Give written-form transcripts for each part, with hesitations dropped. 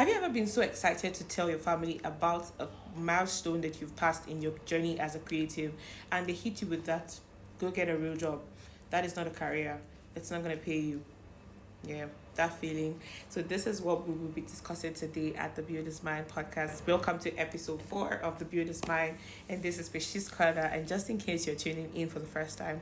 Have you ever been so excited to tell your family about a milestone that you've passed in your journey as a creative and they hit you with that? Go get a real job. That is not a career. It's not going to pay you. Yeah, that feeling. So this is what we will be discussing today at the Builder's Mind podcast. Welcome to episode 4 of the Builder's Mind, and this is PASHIE'S Corner. And just in case you're tuning in for the first time,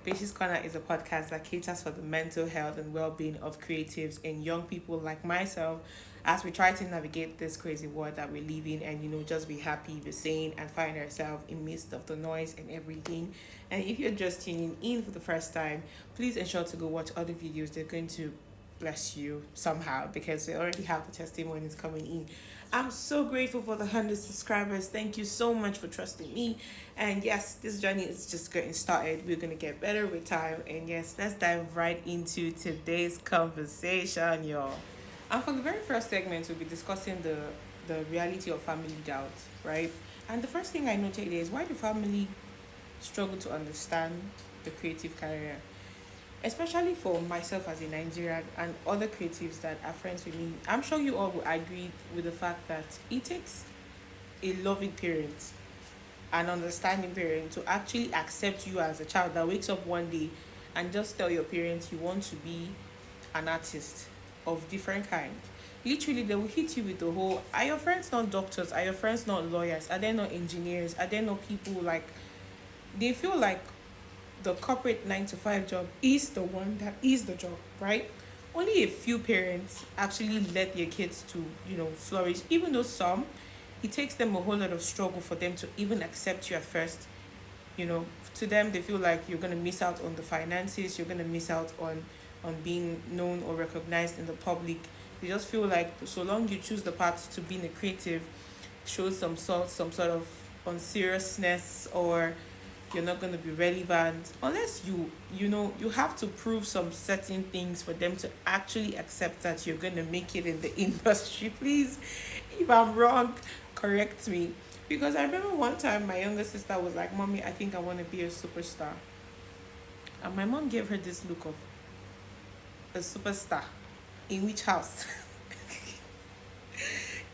PASHIE'S Corner is a podcast that caters for the mental health and well-being of creatives and young people like myself as we try to navigate this crazy world that we live in and just be happy, be sane, and find ourselves in midst of the noise and everything. And if you're just tuning in for the first time, please ensure to go watch other videos. They're going to bless you somehow because we already have the testimonies coming in. I'm so grateful for the 100 subscribers. Thank you so much for trusting me. And yes, this journey is just getting started. We're going to get better with time. And yes, let's dive right into today's conversation, y'all. And for the very first segment, we'll be discussing the reality of family doubt, right? And the first thing I noted is, why do family struggle to understand the creative career? Especially for myself as a Nigerian and other creatives that are friends with me, I'm sure you all will agree with the fact that it takes a loving parent, an understanding parent, to actually accept you as a child that wakes up one day and just tell your parents you want to be an artist of different kind. Literally, they will hit you with the whole, are your friends not doctors? Are your friends not lawyers? Are they not engineers? Are there not people like, they feel like the corporate 9 to 5 job is the one that is the job, right? Only a few parents actually let their kids to, flourish, even though some, it takes them a whole lot of struggle for them to even accept you at first. To them, they feel like you're going to miss out on the finances, you're going to miss out on being known or recognized in the public. They just feel like so long you choose the path to being a creative, shows some sort of unseriousness, or you're not going to be relevant unless you have to prove some certain things for them to actually accept that you're going to make it in the industry. Please, if I'm wrong, correct me, because I remember one time my younger sister was like, "Mommy, I think I want to be a superstar," and my mom gave her this look of, a superstar in which house?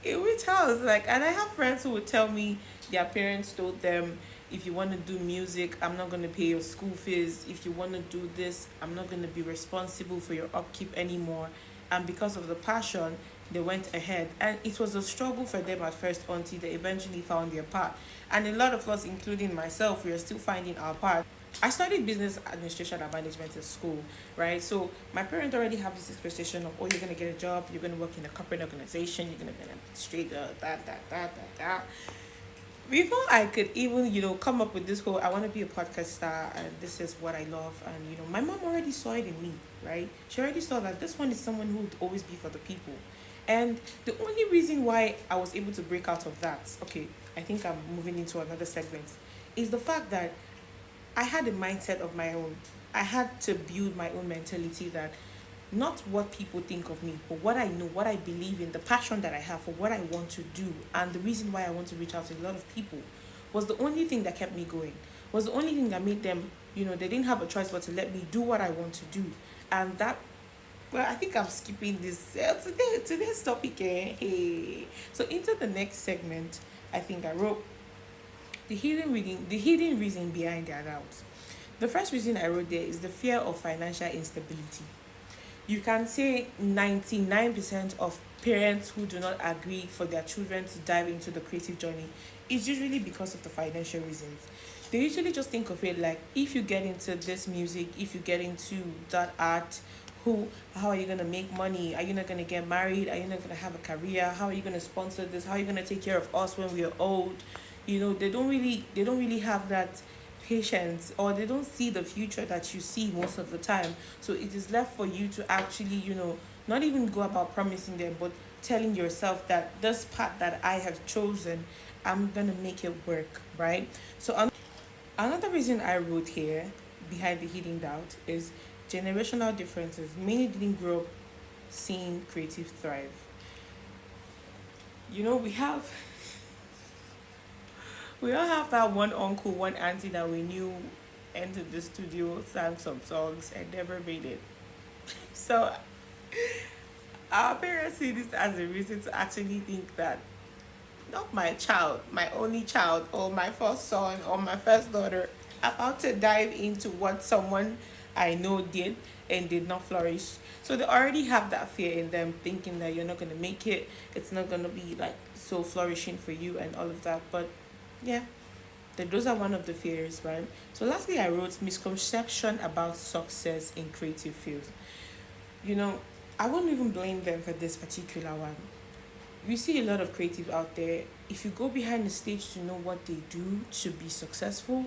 In which house? Like, and I have friends who would tell me their parents told them, if you want to do music, I'm not going to pay your school fees. If you want to do this, I'm not going to be responsible for your upkeep anymore. And because of the passion, they went ahead. And it was a struggle for them at first until they eventually found their path. And a lot of us, including myself, we are still finding our path. I studied business administration and management in school, right? So my parents already have this expectation of, oh, you're gonna get a job, you're gonna work in a corporate organization, you're gonna be an administrator, that. Before I could even, come up with this whole, I want to be a podcast star and this is what I love, and my mom already saw it in me, right? She already saw that this one is someone who would always be for the people. And the only reason why I was able to break out of that, okay, I think I'm moving into another segment, is the fact that I had a mindset of my own. I had to build my own mentality that not what people think of me, but what I know, what I believe in, the passion that I have for what I want to do, and the reason why I want to reach out to a lot of people was the only thing that kept me going, was the only thing that made them, they didn't have a choice but to let me do what I want to do. And that, well, I think I'm skipping this today's topic. Hey. So into the next segment, I think I wrote the hidden reason behind their doubts. The first reason I wrote there is the fear of financial instability. You can say 99% of parents who do not agree for their children to dive into the creative journey is usually because of the financial reasons. They usually just think of it like, if you get into this music, if you get into that art, how are you gonna make money? Are you not gonna get married? Are you not gonna have a career? How are you gonna sponsor this? How are you gonna take care of us when we are old? They don't really have that patience, or they don't see the future that you see most of the time. So it is left for you to actually, not even go about promising them, but telling yourself that this path that I have chosen, I'm gonna make it work, right? So another reason I wrote here behind the hidden doubt is generational differences. Many didn't grow up seeing creative thrive. We have we all have that one uncle, one auntie that we knew entered the studio, sang some songs, and never made it. So Our parents see this as a reason to actually think that not my child, my only child, or my first son, or my first daughter, about to dive into what someone I know did and did not flourish. So they already have that fear in them, thinking that you're not gonna make it. It's not gonna be like so flourishing for you and all of that. But yeah, those are one of the fears, right? So lastly, I wrote misconception about success in creative fields. You know, I wouldn't even blame them for this particular one. You see a lot of creative out there. If you go behind the stage to know what they do to be successful,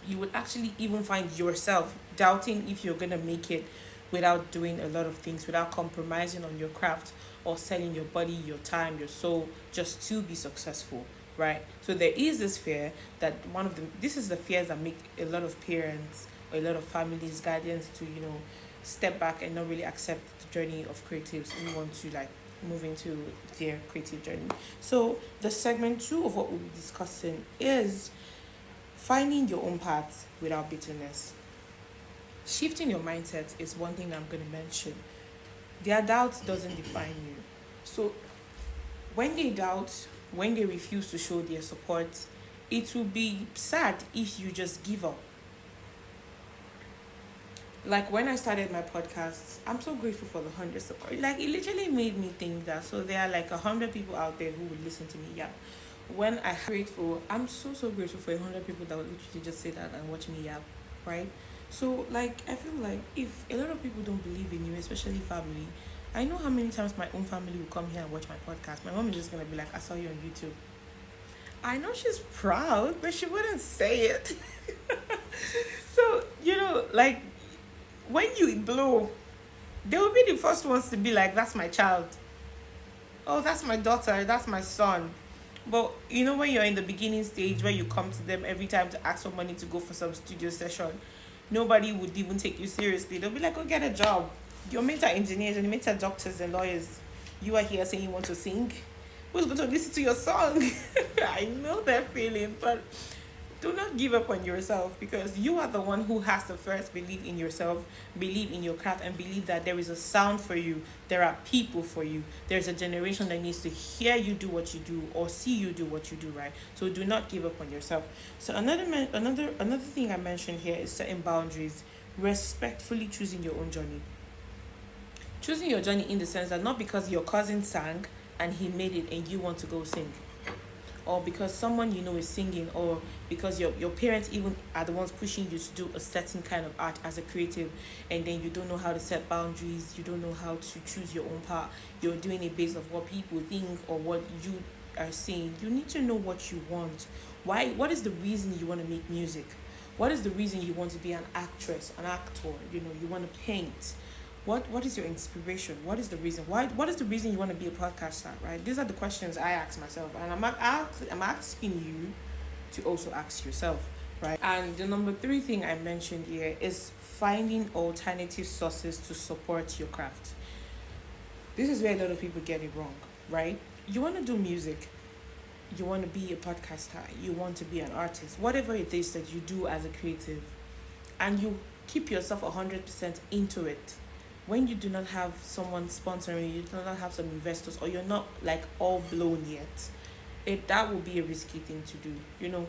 you would actually even find yourself doubting if you're gonna make it without doing a lot of things, without compromising on your craft or selling your body, your time, your soul just to be successful, right? So there is this fear that this is the fears that make a lot of parents or a lot of families, guardians to, step back and not really accept the journey of creatives who want to like move into their creative journey. So the segment two of what we'll be discussing is finding your own path without bitterness. Shifting your mindset is one thing I'm going to mention. Their doubt doesn't define you. So when they doubt, when they refuse to show their support, it will be sad if you just give up. Like when I started my podcast, I'm so grateful for the 100 support. Like it literally made me think that so there are like 100 people out there who would listen to me. Yeah, when I grateful, I'm so grateful for 100 people that would literally just say that and watch me yap, right? So like I feel like if a lot of people don't believe in you, especially family, I know how many times my own family will come here and watch my podcast. My mom is just gonna be like, I saw you on YouTube. I know she's proud, but she wouldn't say it. So, like when you blow, they will be the first ones to be like, that's my child. Oh, that's my daughter, that's my son. But when you're in the beginning stage where you come to them every time to ask for money to go for some studio session, nobody would even take you seriously. They'll be like, go get a job. Your mates are engineers and your mates are doctors and lawyers. You are here saying you want to sing. Who's going to listen to your song? I know that feeling, but do not give up on yourself because you are the one who has to first believe in yourself, believe in your craft, and believe that there is a sound for you. There are people for you. There's a generation that needs to hear you do what you do or see you do what you do, right? So do not give up on yourself. So another thing I mentioned here is setting boundaries, respectfully choosing your own journey. Choosing your journey in the sense that not because your cousin sang and he made it and you want to go sing, or because someone is singing, or because your parents even are the ones pushing you to do a certain kind of art as a creative, and then you don't know how to set boundaries, you don't know how to choose your own path, you're doing it based of what people think or what you are saying. You need to know what you want. What is the reason you want to make music? What is the reason you want to be an actress, an actor? You want to paint. What is your inspiration? What is the reason? What is the reason you want to be a podcaster, right? These are the questions I ask myself, and I'm asking you to also ask yourself, right? And the number 3 thing I mentioned here is finding alternative sources to support your craft. This is where a lot of people get it wrong, right? You want to do music, you want to be a podcaster, you want to be an artist, whatever it is that you do as a creative, and you keep yourself 100% into it. When you do not have someone sponsoring you, do not have some investors, or you're not like all blown yet, that will be a risky thing to do.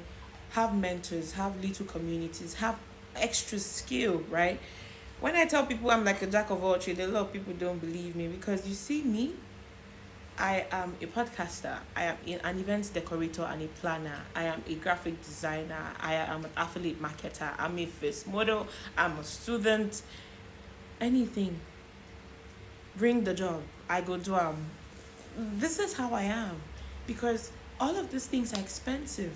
Have mentors, have little communities, have extra skill, right? When I tell people I'm like a jack of all trades, a lot of people don't believe me because you see me, I am a podcaster, I am an event decorator and a planner, I am a graphic designer, I am an affiliate marketer, I'm a face model, I'm a student. Anything, bring the job, I go do this is how I am, because all of these things are expensive.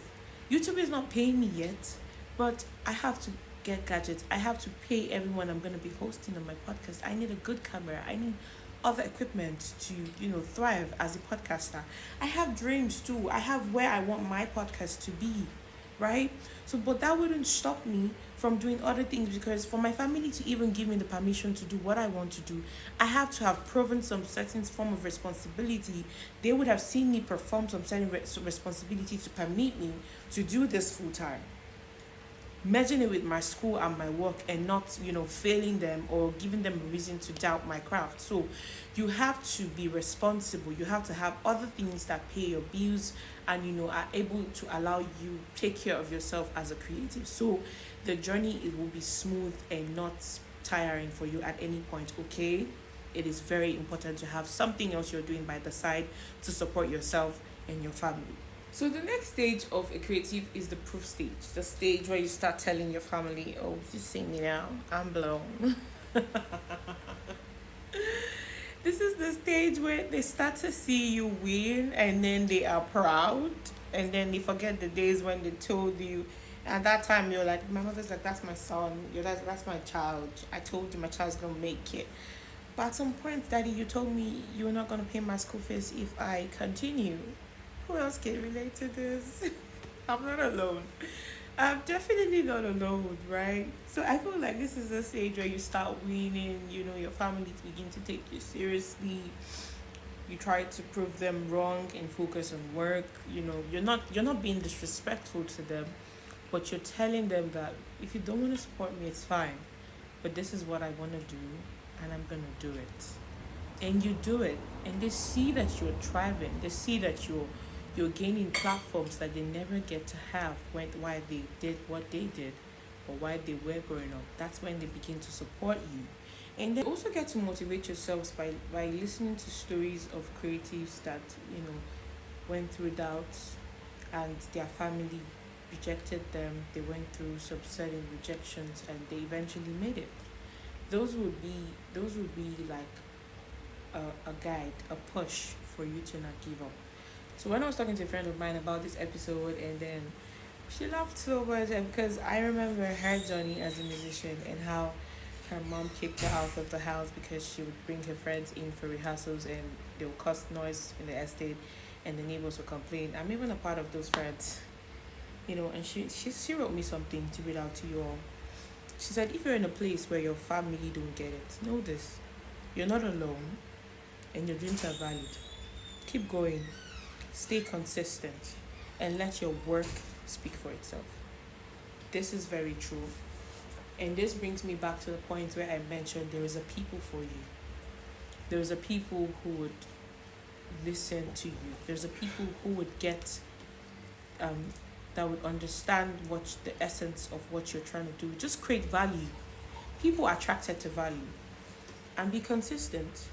YouTube is not paying me yet, but I have to get gadgets, I have to pay everyone I'm going to be hosting on my podcast. I need a good camera, I need other equipment to thrive as a podcaster. I have dreams too, I have where I want my podcast to be, right? So but that wouldn't stop me from doing other things, because for my family to even give me the permission to do what I want to do, I have to have proven some certain form of responsibility. They would have seen me perform some certain responsibility to permit me to do this full time. merging it with my school and my work, and not, failing them or giving them a reason to doubt my craft. So you have to be responsible. You have to have other things that pay your bills, and are able to allow you take care of yourself as a creative. So the journey, it will be smooth and not tiring for you at any point. Okay, it is very important to have something else you're doing by the side to support yourself and your family. So the next stage of a creative is the proof stage. The stage where you start telling your family, "Oh, you see me now, I'm blown." This is the stage where they start to see you win, and then they are proud, and then they forget the days when they told you. At that time, you're like, my mother's like, "That's my son. You're that's my child. I told you my child's gonna make it." But at some point, Daddy, you told me you were not gonna pay my school fees if I continue. Who else can relate to this? I'm not alone. I'm definitely not alone, right? So I feel like this is a stage where you start winning, your family begin to take you seriously. You try to prove them wrong and focus on work. You're not being disrespectful to them, but you're telling them that if you don't want to support me, it's fine. But this is what I want to do, and I'm gonna do it. And you do it, and they see that you're thriving. They see that you're gaining platforms that they never get to have why they did what they did, or why they were growing up. That's when they begin to support you. And then also get to motivate yourselves by listening to stories of creatives that, went through doubts, and their family rejected them. They went through some certain rejections, and they eventually made it. Those would be like a guide, a push for you to not give up. So when I was talking to a friend of mine about this episode, and then she laughed so much, and because I remember her journey as a musician, and how her mom kicked her out of the house because she would bring her friends in for rehearsals, and they would cause noise in the estate, and the neighbors would complain. I'm even a part of those friends, and she wrote me something to read out to you all. She said, if you're in a place where your family don't get it, know this: you're not alone, and your dreams are valid. Keep going. Stay consistent, and let your work speak for itself. This is very true. And this brings me back to the point where I mentioned there is a people for you. There is a people who would listen to you. There's a people who would get, that would understand what the essence of what you're trying to do. Just create value. People are attracted to value. And be consistent.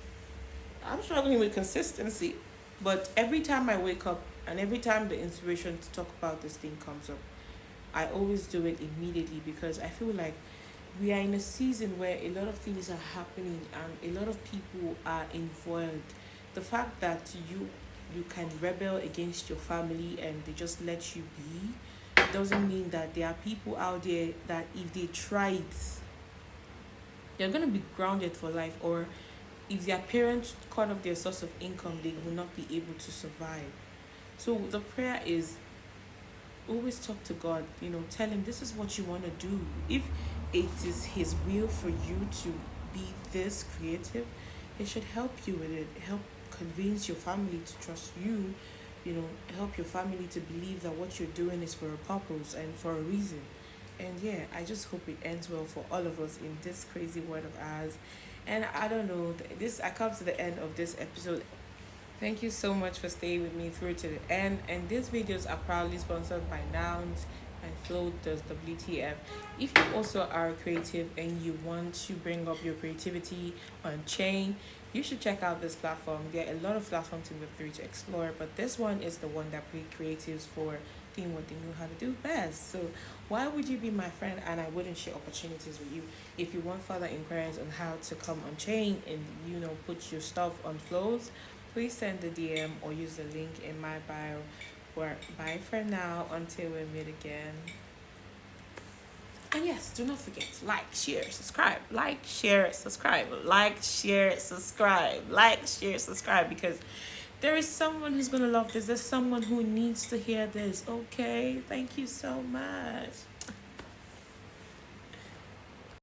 I'm struggling with consistency. But every time I wake up, and every time the inspiration to talk about this thing comes up, I always do it immediately, because I feel like we are in a season where a lot of things are happening, and a lot of people are involved. The fact that you can rebel against your family and they just let you be doesn't mean that there are people out there that if they try it, they're gonna be grounded for life, or if their parents cut off their source of income, they will not be able to survive. So the prayer is always talk to God, tell him this is what you want to do. If it is his will for you to be this creative, it should help you with it. Help convince your family to trust you, help your family to believe that what you're doing is for a purpose and for a reason. And yeah, I just hope it ends well for all of us in this crazy world of ours. And I don't know, I come to the end of this episode. Thank you so much for staying with me through to the end. And these videos are proudly sponsored by Nouns and Flow does WTF. If you also are a creative and you want to bring up your creativity on chain, you should check out this platform. There are a lot of platforms in Web3 to explore, but this one is the one that creatives for doing what they know how to do best. So why would you be my friend and I wouldn't share opportunities with you? If you want further inquiries on how to come on chain and put your stuff on flows, please send the DM or use the link in my bio. Bye for now until we meet again. And yes, do not forget to like, share, subscribe, because there is someone who's going to love this. There's someone who needs to hear this. Okay? Thank you so much.